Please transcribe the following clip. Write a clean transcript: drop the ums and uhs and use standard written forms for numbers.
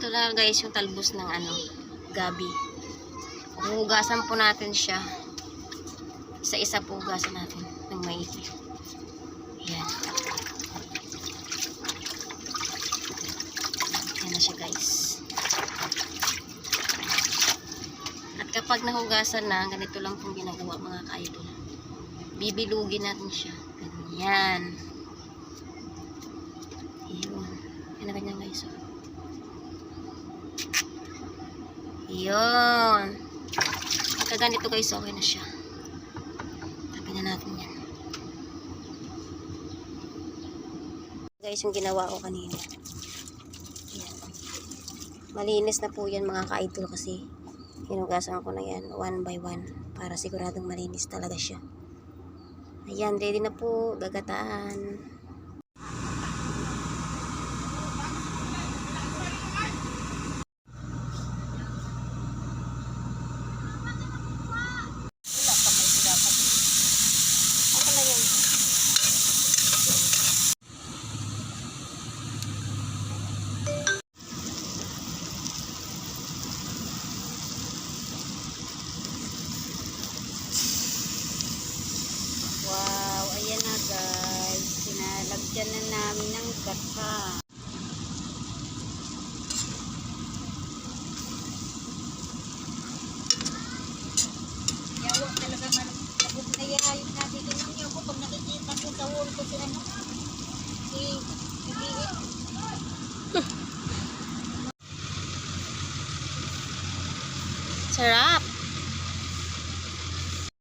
Ito na guys yung talbos ng gabi. Hugasan po natin siya. Isa-isa po hugasan natin ng maigi. Yan. Yan na siya guys. At kapag nahugasan na, ganito lang pong ginagawa mga ka-idol. Bibilugin natin siya. Ganyan. Ayun. Yan na ganyan guys. Ayun. Pagka ganito guys, okay na siya. Tabi na natin yan. Guys, yung ginawa ko kanina. Yan. Malinis na po yan mga ka-idol kasi hinugasan ko na yan 1 by 1 para siguradong malinis talaga siya. Ayan, ready na po. Gagataan. Wow, ayan na guys. Sinalagyan na namin ng gata. Yawa talaga malagod na yayayot natin. Tingnan niyo ako pag nakikita ko sa wall ko si Ibiit. Sarap!